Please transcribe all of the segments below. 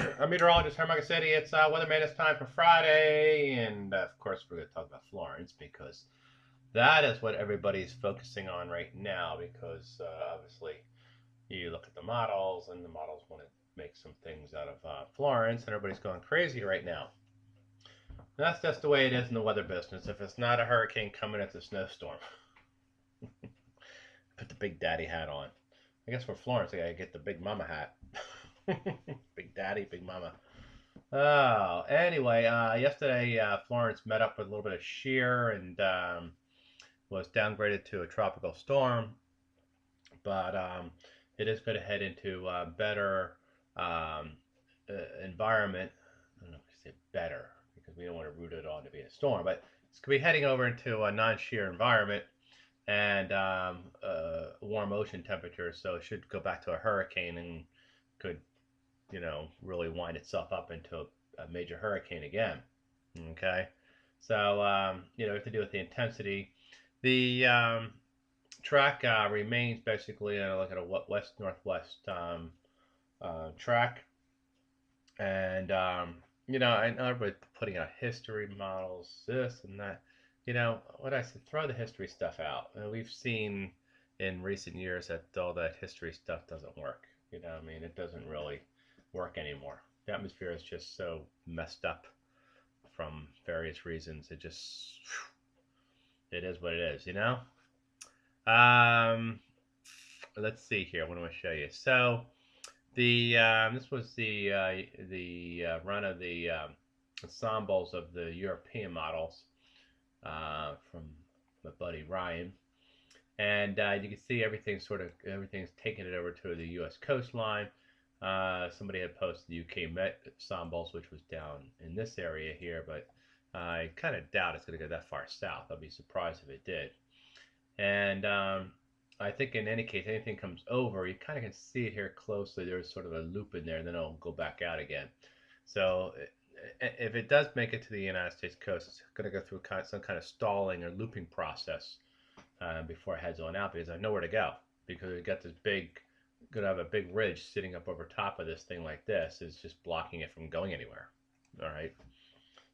I'm meteorologist Hermega City. It's weatherman. It's time for Friday, and of course we're going to talk about Florence because that is what everybody's focusing on right now. Because obviously you look at the models, and the models want to make some things out of Florence, and everybody's going crazy right now. And that's just the way it is in the weather business. If it's not a hurricane coming, it's a snowstorm. Put the big daddy hat on. I guess for Florence, I gotta get the big mama hat. Big daddy, big mama. Oh, anyway, yesterday Florence met up with a little bit of shear and was downgraded to a tropical storm, but it is going to head into a better um, environment. I don't know if we say better because we don't want to root it on to be a storm, but it's going to be heading over into a non-shear environment and warm ocean temperatures, so it should go back to a hurricane and could, really wind itself up into a major hurricane again. Okay, so we have to do with the intensity. The track remains basically like at a west northwest track, and I know everybody's putting out history models, this and that. What I said, throw the history stuff out. We've seen in recent years that all that history stuff doesn't work. I mean, it doesn't really work anymore. The atmosphere is just so messed up from various reasons. It is what it is. Um, let's see here. What do I show you? So the this was the run of the ensembles of the European models from my buddy Ryan, and you can see everything's taking it over to the U.S. coastline. Somebody had posted the UK Met ensembles, which was down in this area here, but I kind of doubt it's going to go that far south. I'd be surprised if it did. And I think in any case, anything comes over, you kind of can see it here closely. There's sort of a loop in there, and then it'll go back out again. So if it does make it to the United States coast, it's going to go through some kind of stalling or looping process before it heads on out because I know where to go. Because we got this going to have a big ridge sitting up over top of this thing like this is just blocking it from going anywhere. All right,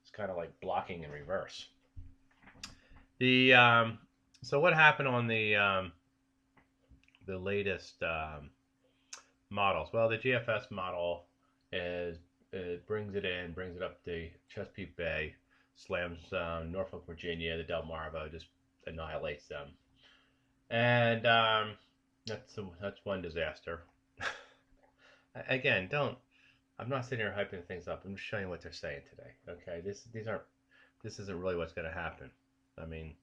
it's kind of like blocking in reverse. The so what happened on the latest models? Well, the GFS model is it brings it up the Chesapeake Bay, slams Norfolk, Virginia, the Delmarva, just annihilates them, and that's one disaster. Again, don't. I'm not sitting here hyping things up. I'm just showing you what they're saying today. Okay, this isn't really what's going to happen. I mean,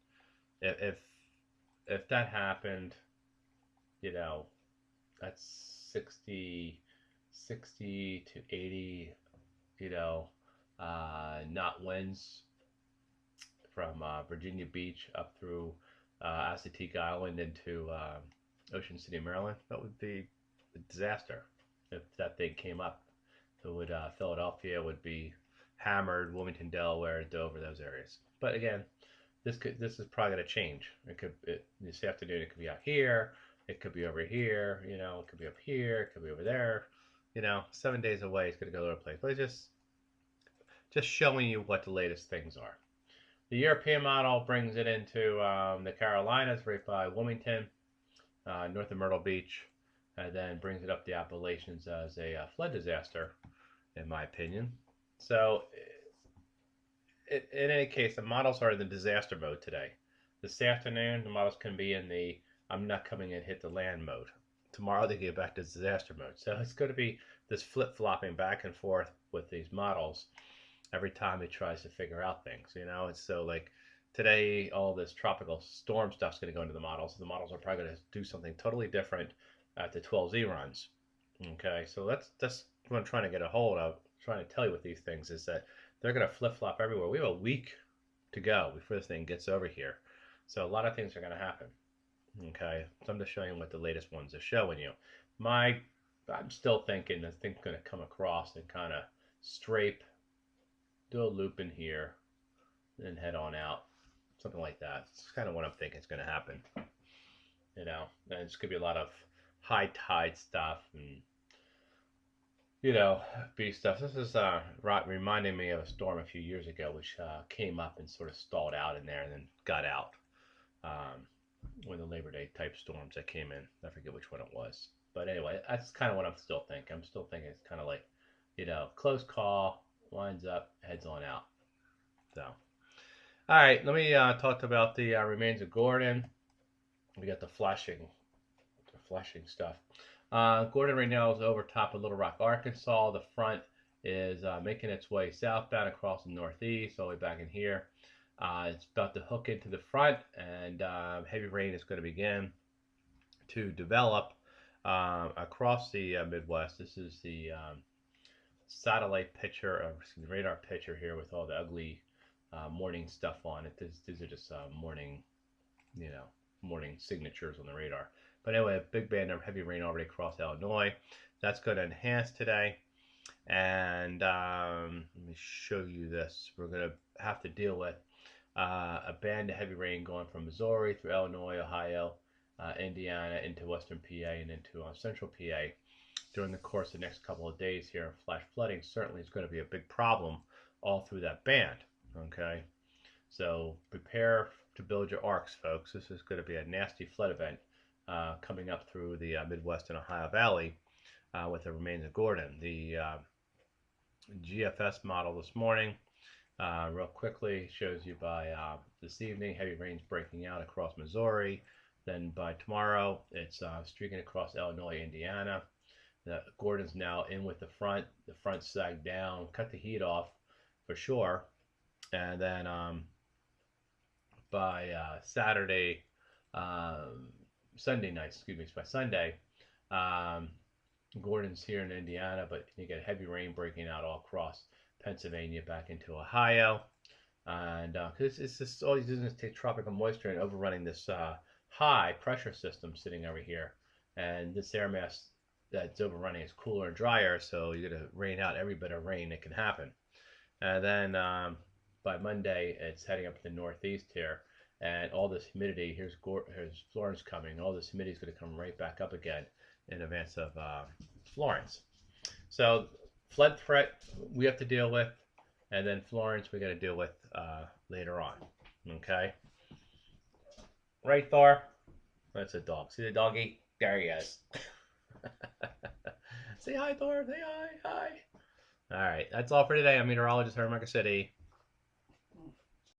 if if that happened, you know, that's 60 to 80, knot winds from Virginia Beach up through Assateague Island into Ocean City, Maryland. That would be a disaster if that thing came up. It would Philadelphia would be hammered, Wilmington, Delaware, Dover, those areas. But again, this is probably going to change. This afternoon it could be out here, it could be over here, it could be up here, it could be over there. 7 days away, it's going to go to other place. But it's just showing you what the latest things are. The European model brings it into the Carolinas, right by Wilmington, north of Myrtle Beach, and then brings it up the Appalachians as a flood disaster, in my opinion. So, in any case, the models are in the disaster mode today. This afternoon, the models can be in the I'm not coming and hit the land mode. Tomorrow, they get back to disaster mode. So, it's going to be this flip flopping back and forth with these models every time it tries to figure out things. It's so like today, all this tropical storm stuff's going to go into the models. The models are probably going to do something totally different at the 12Z runs. Okay, so that's what I'm trying to get a hold of. Trying to tell you with these things is that they're going to flip flop everywhere. We have a week to go before this thing gets over here, so a lot of things are going to happen. Okay, so I'm just showing you what the latest ones are showing you. I'm still thinking this thing's going to come across and kind of strafe, do a loop in here, and head on out, something like that. It's kind of what I'm thinking is going to happen. And it's going to be a lot of high tide stuff and beach stuff. This is reminding me of a storm a few years ago, which came up and sort of stalled out in there and then got out. Um, One of the Labor Day type storms that came in. I forget which one it was. But anyway, that's kind of what I'm still thinking. I'm still thinking it's kind of like, close call, winds up, heads on out. So, all right, let me talk about the remains of Gordon. We got the flashing stuff. Gordon right now is over top of Little Rock, Arkansas. The front is making its way southbound across the northeast, all the way back in here. It's about to hook into the front, and heavy rain is going to begin to develop across the Midwest. This is the satellite picture, excuse me, radar picture here with all the ugly morning stuff on it. These are just you know, morning signatures on the radar. But anyway, a big band of heavy rain already across Illinois. That's going to enhance today. And let me show you this. We're going to have to deal with a band of heavy rain going from Missouri through Illinois, Ohio, Indiana, into western PA, and into central PA during the course of the next couple of days here. Flash flooding certainly is going to be a big problem all through that band. Okay, so prepare to build your arcs, folks. This is going to be a nasty flood event coming up through the Midwest and Ohio Valley with the remains of Gordon. The GFS model this morning, real quickly, shows you by this evening, heavy rains breaking out across Missouri. Then by tomorrow, it's streaking across Illinois, Indiana. Gordon's now in with the front. The front sagged down, cut the heat off for sure. And then by Saturday, Sunday night, excuse me, by Sunday, um, Gordon's here in Indiana, but you get heavy rain breaking out all across Pennsylvania back into Ohio. And because it's just all he's doing is take tropical moisture and overrunning this high pressure system sitting over here. And this air mass that's overrunning is cooler and drier, so you're going to rain out every bit of rain that can happen. And then by Monday, it's heading up to the northeast here, and all this humidity. Here's Florence coming. All this humidity is going to come right back up again in advance of Florence. So flood threat we have to deal with, and then Florence we got to deal with later on. Okay. Right, Thor? That's a dog. See the doggy? There he is. Say hi, Thor. Say hi. Hi. All right. That's all for today. I'm meteorologist Hermaker City.